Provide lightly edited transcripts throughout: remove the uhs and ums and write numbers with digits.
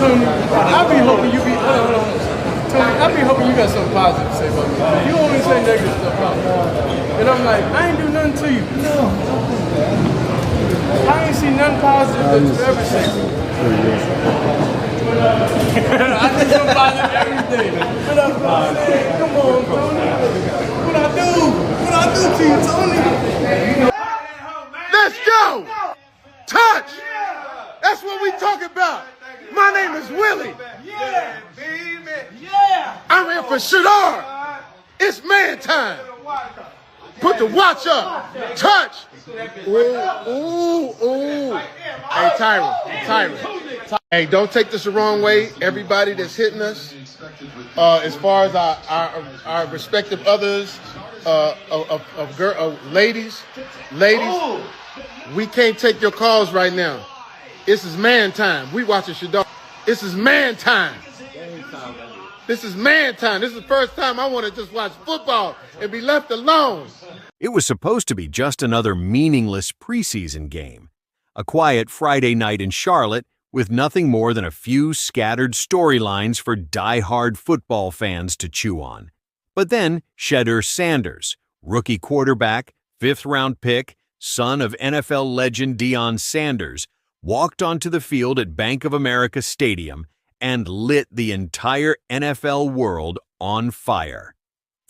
Tony, I be hoping you be, hold on. Tony, I be hoping you got something positive to say about me. You always say negative stuff about me. And I'm like, I ain't do nothing to you. No. I ain't seen nothing positive that you ever said. I did something positive every day. What I'm saying? Come on, Tony. What I do to you, Tony? Let's go! Touch! That's what we talking about. My name is Willie. Yeah, baby. Yeah. I'm here for Shedeur. It's man time. Put the watch up. Touch. Ooh. Hey, Tyron. Hey, don't take this the wrong way. Everybody that's hitting us, as far as our respective others, ladies, we can't take your calls right now. This is man time. We watching Shedeur. This is man time. This is man time. This is the first time I want to just watch football and be left alone. It was supposed to be just another meaningless preseason game. A quiet Friday night in Charlotte with nothing more than a few scattered storylines for die-hard football fans to chew on. But then Shedeur Sanders, rookie quarterback, fifth-round pick, son of NFL legend Deion Sanders, walked onto the field at Bank of America Stadium and lit the entire NFL world on fire.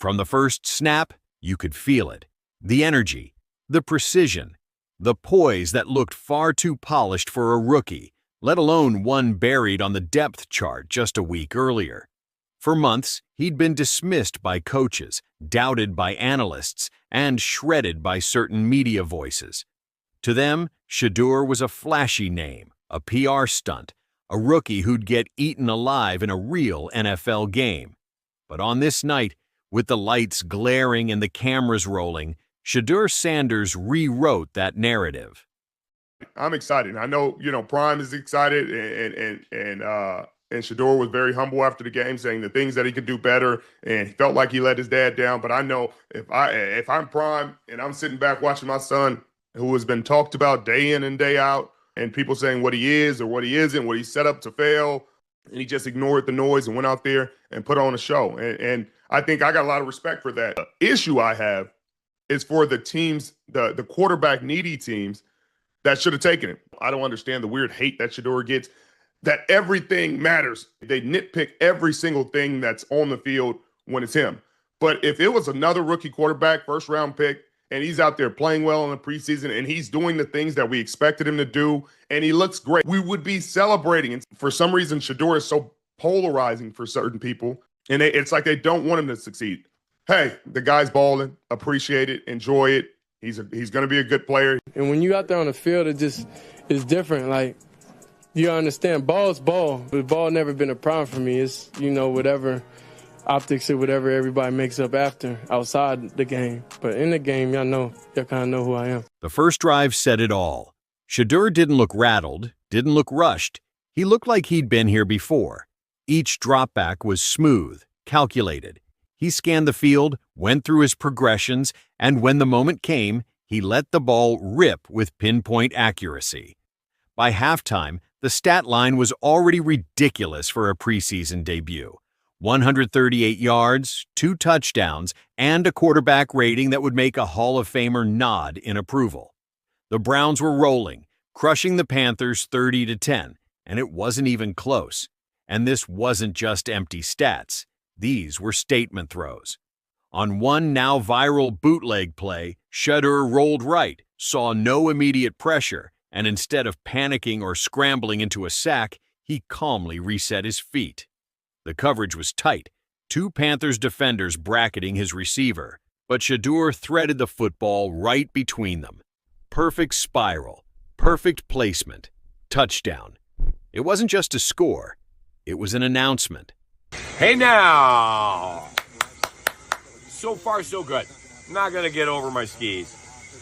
From the first snap, you could feel it. The energy, the precision, the poise that looked far too polished for a rookie, let alone one buried on the depth chart just a week earlier. For months, he'd been dismissed by coaches, doubted by analysts, and shredded by certain media voices. To them, Shedeur was a flashy name, a PR stunt, a rookie who'd get eaten alive in a real NFL game. But on this night, with the lights glaring and the cameras rolling, Shedeur Sanders rewrote that narrative. I'm excited. I know, Prime is excited, and Shedeur was very humble after the game, saying the things that he could do better, and he felt like he let his dad down. But I know if I'm Prime and I'm sitting back watching my son, who has been talked about day in and day out, and people saying what he is or what he isn't, what he's set up to fail, and he just ignored the noise and went out there and put on a show. And I think I got a lot of respect for that. The issue I have is for the teams, the quarterback needy teams that should have taken him. I don't understand the weird hate that Shedeur gets, that everything matters. They nitpick every single thing that's on the field when it's him. But if it was another rookie quarterback, first round pick, and he's out there playing well in the preseason, and he's doing the things that we expected him to do, and he looks great, we would be celebrating. And for some reason, Shedeur is so polarizing for certain people, and it's like they don't want him to succeed. Hey, the guy's balling. Appreciate it. Enjoy it. He's going to be a good player. And when you out there on the field, it just is different. Like, you understand, ball's ball, but ball never been a problem for me. It's, whatever optics or whatever everybody makes up after outside the game. But in the game, y'all kind of know who I am. The first drive said it all. Shedeur didn't look rattled, didn't look rushed. He looked like he'd been here before. Each drop back was smooth, calculated. He scanned the field, went through his progressions, and when the moment came, he let the ball rip with pinpoint accuracy. By halftime, the stat line was already ridiculous for a preseason debut. 138 yards, 2 touchdowns, and a quarterback rating that would make a Hall of Famer nod in approval. The Browns were rolling, crushing the Panthers 30-10, and it wasn't even close. And this wasn't just empty stats. These were statement throws. On one now viral bootleg play, Shedeur rolled right, saw no immediate pressure, and instead of panicking or scrambling into a sack, he calmly reset his feet. The coverage was tight, 2 Panthers defenders bracketing his receiver, but Shedeur threaded the football right between them. Perfect spiral, perfect placement, touchdown. It wasn't just a score, it was an announcement. Hey now! So far, so good. Not going to get over my skis.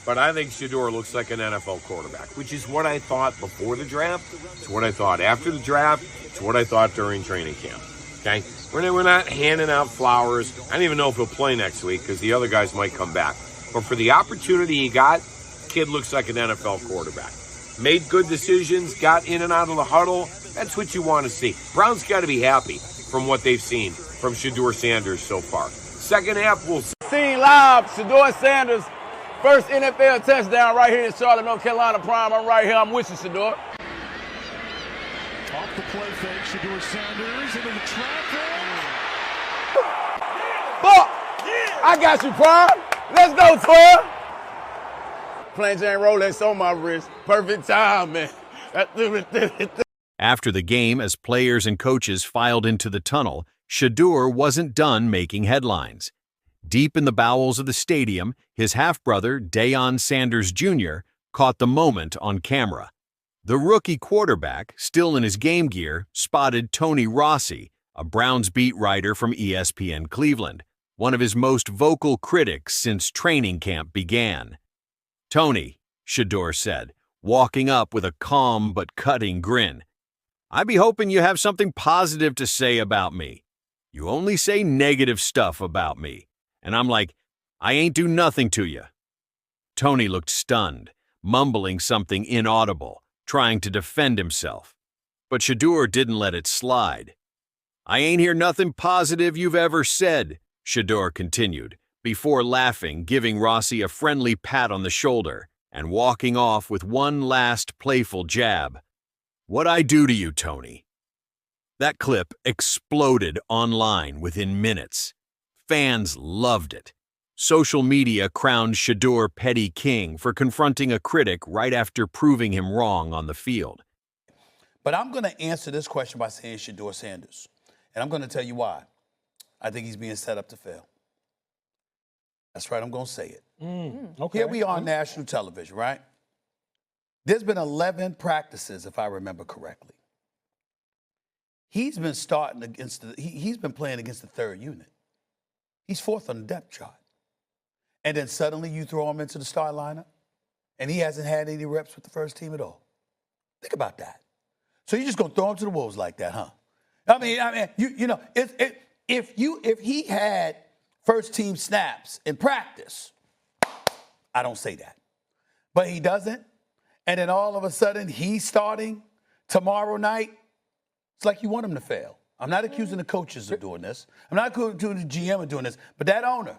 But I think Shedeur looks like an NFL quarterback, which is what I thought before the draft. It's what I thought after the draft. It's what I thought during training camp. Okay? We're not handing out flowers. I don't even know if he'll play next week because the other guys might come back. But for the opportunity he got, kid looks like an NFL quarterback. Made good decisions, got in and out of the huddle, That's what you want to see. Browns got to be happy from what they've seen from Shadur Sanders so far. Second half, we'll see. Seen live, Shedeur Sanders, first NFL touchdown right here in Charlotte, North Carolina Prime. I'm right here. I'm with you, Shedeur. Off the play fake, Shedeur Sanders into the traffic. Fuck! I got you, Prime. Let's go, 12. Plain Jane Rolex on my wrist. Perfect time, man. After the game, as players and coaches filed into the tunnel, Shedeur wasn't done making headlines. Deep in the bowels of the stadium, his half-brother, Deion Sanders Jr., caught the moment on camera. The rookie quarterback, still in his game gear, spotted Tony Rossi, a Browns beat writer from ESPN Cleveland, one of his most vocal critics since training camp began. "Tony," Shedeur said, walking up with a calm but cutting grin, "I be hoping you have something positive to say about me. You only say negative stuff about me." And I'm like, "I ain't do nothing to you." Tony looked stunned, mumbling something inaudible, trying to defend himself. But Shedeur didn't let it slide. "I ain't hear nothing positive you've ever said," Shedeur continued, before laughing, giving Rossi a friendly pat on the shoulder, and walking off with one last playful jab. "What'd I do to you, Tony?" That clip exploded online within minutes. Fans loved it. Social media crowned Shedeur petty king for confronting a critic right after proving him wrong on the field. But I'm going to answer this question by saying Shedeur Sanders. And I'm going to tell you why. I think he's being set up to fail. That's right, I'm going to say it. Okay. Here we are on national television, right? There's been 11 practices, if I remember correctly. He's been starting against he's been playing against the third unit. He's fourth on the depth chart. And then suddenly you throw him into the start lineup, and he hasn't had any reps with the first team at all. Think about that. So you're just gonna throw him to the wolves like that, huh? I mean, you know, if he had first team snaps in practice, I don't say that. But he doesn't, and then all of a sudden he's starting tomorrow night. It's like you want him to fail. I'm not accusing the coaches of doing this. I'm not accusing the GM of doing this. But that owner,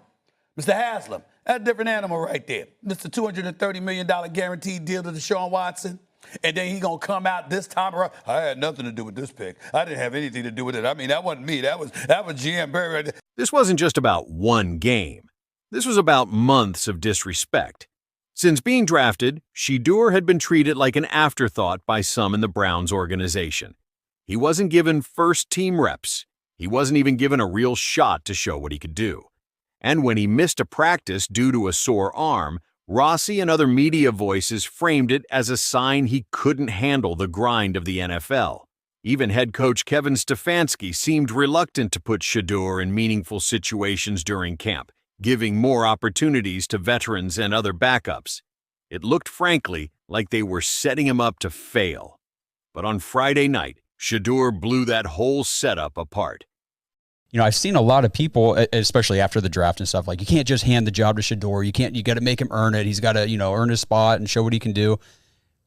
Mr. Haslam, that's a different animal right there. Mr. $230 million guaranteed deal to Deshaun Watson. And then he going to come out this time around. "I had nothing to do with this pick. I didn't have anything to do with it. I mean, that wasn't me. That was GM Barry right there." This wasn't just about one game. This was about months of disrespect. Since being drafted, Shedeur had been treated like an afterthought by some in the Browns organization. He wasn't given first-team reps. He wasn't even given a real shot to show what he could do. And when he missed a practice due to a sore arm, Rossi and other media voices framed it as a sign he couldn't handle the grind of the NFL. Even head coach Kevin Stefanski seemed reluctant to put Shedeur in meaningful situations during camp, giving more opportunities to veterans and other backups. It looked, frankly, like they were setting him up to fail. But on Friday night, Shedeur blew that whole setup apart. You know, I've seen a lot of people, especially after the draft and stuff, like, you can't just hand the job to Shedeur. You got to make him earn it. He's got to, earn his spot and show what he can do.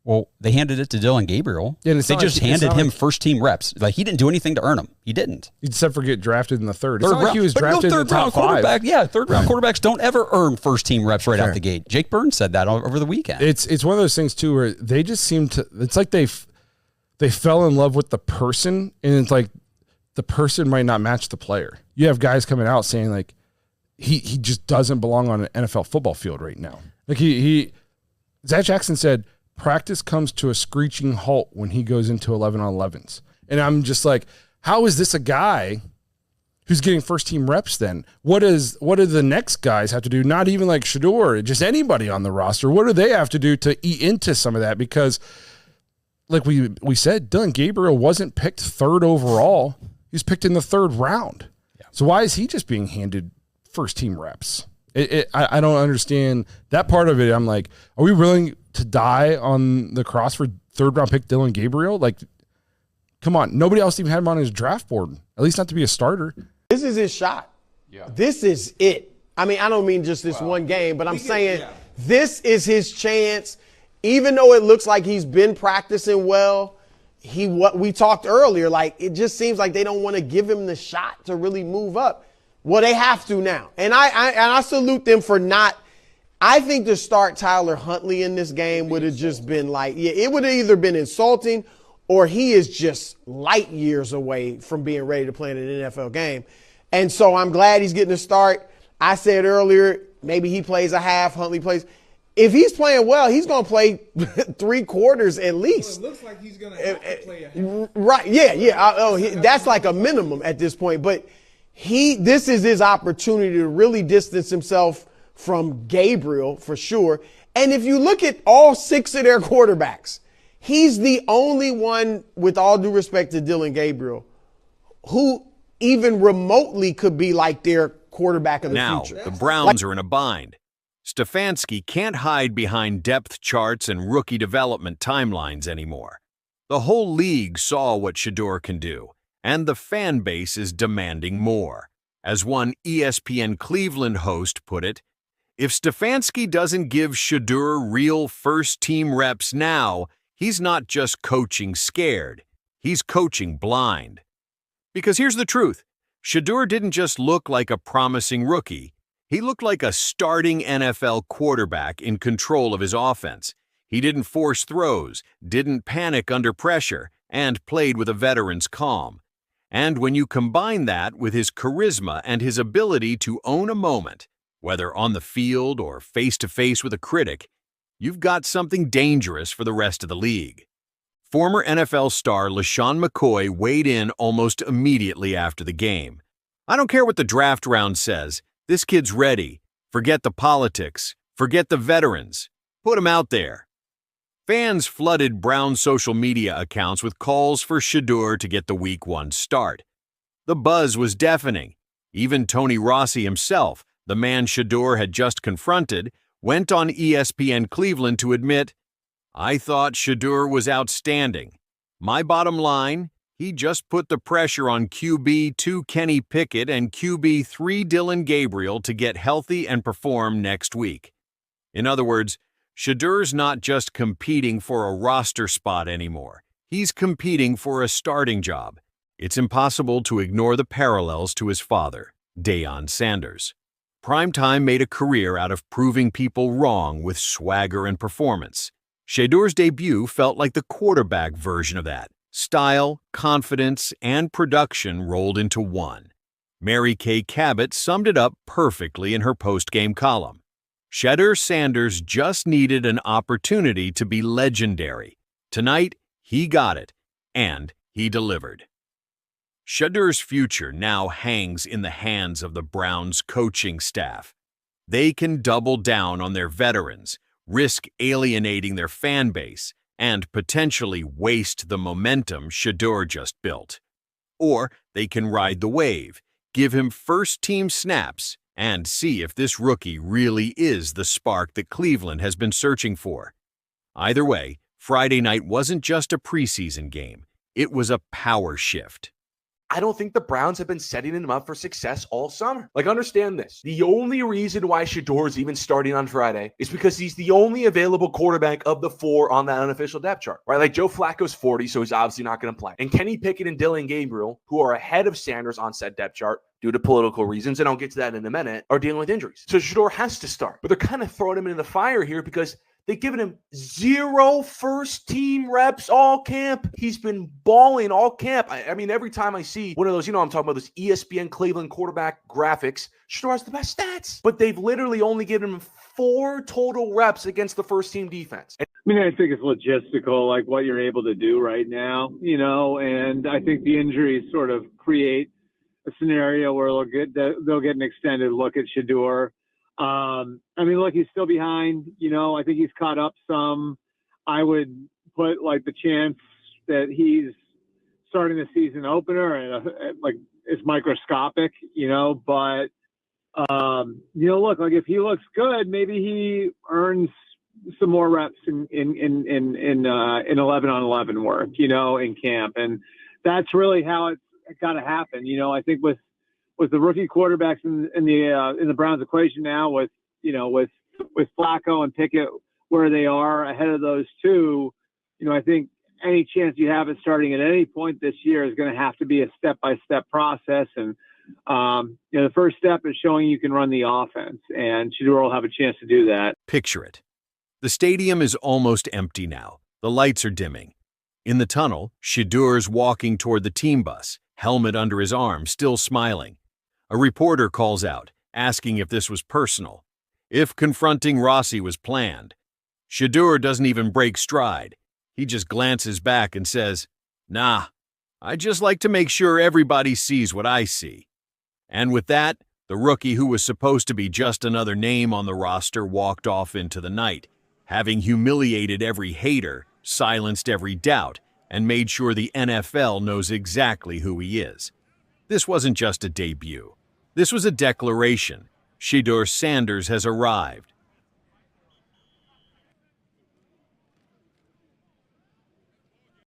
Well, they handed it to Dillon Gabriel. Yeah, they just handed him first-team reps. Like, he didn't do anything to earn them. He didn't. Except for get drafted in the third. It's not like he was drafted in the top five. Yeah, third-round quarterbacks don't ever earn first-team reps right out the gate. Jake Burns said that over the weekend. It's one of those things, too, where they just seem to – it's like they fell in love with the person, and it's like the person might not match the player. You have guys coming out saying, like, he just doesn't belong on an NFL football field right now. Like, Zach Jackson said – practice comes to a screeching halt when he goes into 11-on-11s. And I'm just like, how is this a guy who's getting first-team reps then? What do the next guys have to do? Not even like Shedeur, just anybody on the roster. What do they have to do to eat into some of that? Because, like we said, Dillon Gabriel wasn't picked third overall. He was picked in the third round. Yeah. So why is he just being handed first-team reps? I don't understand that part of it. I'm like, are we willing to die on the cross for third-round pick Dillon Gabriel? Like, come on. Nobody else even had him on his draft board, at least not to be a starter. This is his shot. Yeah. This is it. I mean, I don't mean just this one game, but I'm saying this is his chance. Even though it looks like he's been practicing well, what we talked earlier, like it just seems like they don't want to give him the shot to really move up. Well, they have to now. And I salute them for not. I think to start Tyler Huntley in this game would have just been like, yeah, it would have either been insulting or he is just light years away from being ready to play in an NFL game. And so I'm glad he's getting a start. I said earlier, maybe he plays a half, Huntley plays. If he's playing well, he's going to play 3 quarters at least. Well, it looks like he's going to have to play a half. Right, yeah. That's like a minimum at this point. But this is his opportunity to really distance himself from Gabriel for sure. And if you look at all 6 of their quarterbacks, he's the only one, with all due respect to Dylan Gabriel, who even remotely could be like their quarterback of the future. Now, the Browns are in a bind. Stefanski can't hide behind depth charts and rookie development timelines anymore. The whole league saw what Shedeur can do, and the fan base is demanding more. As one ESPN Cleveland host put it, if Stefanski doesn't give Shedeur real first-team reps now, he's not just coaching scared, he's coaching blind. Because here's the truth, Shedeur didn't just look like a promising rookie, he looked like a starting NFL quarterback in control of his offense. He didn't force throws, didn't panic under pressure, and played with a veteran's calm. And when you combine that with his charisma and his ability to own a moment, whether on the field or face-to-face with a critic, you've got something dangerous for the rest of the league. Former NFL star LaShawn McCoy weighed in almost immediately after the game. I don't care what the draft round says. This kid's ready. Forget the politics. Forget the veterans. Put him out there. Fans flooded Brown's social media accounts with calls for Shedeur to get the Week 1 start. The buzz was deafening. Even Tony Rossi himself, the man Shedeur had just confronted, went on ESPN Cleveland to admit, "I thought Shedeur was outstanding. My bottom line, he just put the pressure on QB2 Kenny Pickett and QB3 Dylan Gabriel to get healthy and perform next week." In other words, Shedeur's not just competing for a roster spot anymore. He's competing for a starting job. It's impossible to ignore the parallels to his father, Deion Sanders. Primetime made a career out of proving people wrong with swagger and performance. Shedeur's debut felt like the quarterback version of that. Style, confidence, and production rolled into one. Mary Kay Cabot summed it up perfectly in her post-game column. Shedeur Sanders just needed an opportunity to be legendary. Tonight, he got it, and he delivered. Shedeur's future now hangs in the hands of the Browns' coaching staff. They can double down on their veterans, risk alienating their fan base, and potentially waste the momentum Shedeur just built. Or they can ride the wave, give him first-team snaps, and see if this rookie really is the spark that Cleveland has been searching for. Either way, Friday night wasn't just a preseason game. It was a power shift. I don't think the Browns have been setting him up for success all summer. Like, understand this. The only reason why Shedeur is even starting on Friday is because he's the only available quarterback of the 4 on that unofficial depth chart, right? Like, Joe Flacco's 40, so he's obviously not going to play. And Kenny Pickett and Dylan Gabriel, who are ahead of Sanders on said depth chart due to political reasons, and I'll get to that in a minute, are dealing with injuries. So Shedeur has to start. But they're kind of throwing him into the fire here because they've given him 0 first-team reps all camp. He's been balling all camp. I mean, every time I see one of those, I'm talking about those ESPN Cleveland quarterback graphics, Shedeur has the best stats. But they've literally only given him 4 total reps against the first-team defense. I mean, I think it's logistical, like what you're able to do right now, and I think the injuries sort of create a scenario where they'll get an extended look at Shedeur. I mean, look, he's still behind. I think he's caught up some. I would put like the chance that he's starting the season opener and it's microscopic, but look, like if he looks good, maybe he earns some more reps in 11 on 11 work, in camp. And that's really how it's got to happen. I think with the rookie quarterbacks in the Browns equation now, with Flacco and Pickett where they are ahead of those two, I think any chance you have at starting at any point this year is going to have to be a step-by-step process. And, the first step is showing you can run the offense, and Shedeur will have a chance to do that. Picture it. The stadium is almost empty now. The lights are dimming. In the tunnel, Shedeur's walking toward the team bus, helmet under his arm, still smiling. A reporter calls out, asking if this was personal, if confronting Rossi was planned. Shedeur doesn't even break stride. He just glances back and says, "Nah, I just like to make sure everybody sees what I see." And with that, the rookie who was supposed to be just another name on the roster walked off into the night, having humiliated every hater, silenced every doubt, and made sure the NFL knows exactly who he is. This wasn't just a debut. This was a declaration. Shedeur Sanders has arrived.